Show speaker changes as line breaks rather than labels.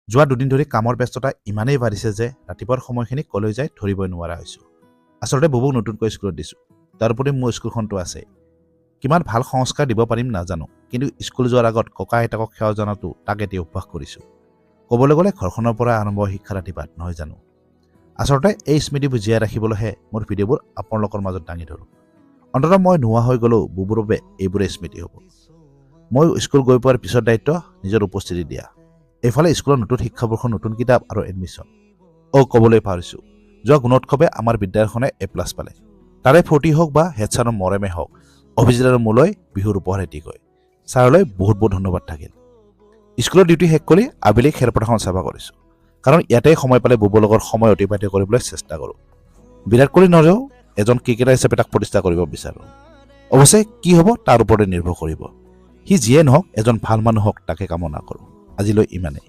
যোৱা দুদিন ধৰি কামৰ ব্যস্ততা ইমানেই বাঢ়িছে যে ৰাতিপুৱাৰ সময়খিনি কলৈ যায় ধৰিবই নোৱাৰা হৈছোঁ। আচলতে বুবুক নতুনকৈ স্কুলত দিছোঁ, তাৰোপৰি মোৰ স্কুলখনটো আছে। কিমান ভাল সংস্কাৰ দিব পাৰিম নাজানো, কিন্তু স্কুল যোৱাৰ আগত ককা আইতাকক সেৱা জনাটো তাক এটি অভ্যাস কৰিছোঁ। ক'বলৈ গ'লে ঘৰখনৰ পৰা আৰম্ভ শিক্ষাৰ আশীৰ্বাদ নহয় জানো। আচলতে এই স্মৃতিবোৰ জীয়াই ৰাখিবলৈহে মোৰ ভিডিঅ'বোৰ আপোনালোকৰ মাজত দাঙি ধৰোঁ। অন্ততঃ মই নোহোৱা হৈ গ'লেও বুবুৰ বাবে এইবোৰে স্মৃতি হ'ব। মই স্কুল গৈ পোৱাৰ পিছত দায়িত্ব নিজৰ উপস্থিতি দিয়া। এইফালে স্কুলৰ নতুন শিক্ষাবৰ্ষৰ নতুন কিতাপ আৰু এডমিশ্যন। ক'বলৈ পাৰিছোঁ, যোৱা গুণোৎসৱে আমাৰ বিদ্যালয়খনে A+ পালে। তাৰে ফূৰ্তি হওক বা হেড ছাৰৰ মৰমে হওক, অভিজিত আৰু মোলৈ বিহুৰ উপহাৰ এটিকৈ। ছাৰলৈ বহুত বহুত ধন্যবাদ থাকিল। স্কুলৰ ডিউটি শেষ কৰি আবেলি খেলপথাৰখন চাফা কৰিছোঁ, কাৰণ ইয়াতে সময় পালে বুবুৰ লগত সময় অতিবাহিত কৰিবলৈ চেষ্টা কৰোঁ। বিৰাট কোহলি নহ'লেও এজন ক্ৰিকেটাৰ হিচাপে তাক প্ৰতিষ্ঠা কৰিব বিচাৰোঁ। অৱশ্যে কি হ'ব তাৰ ওপৰতে নিৰ্ভৰ কৰিব। সি যিয়ে নহওক এজন ভাল মানুহ হওক তাকে কামনা কৰোঁ। আজিলৈ ইমানেই।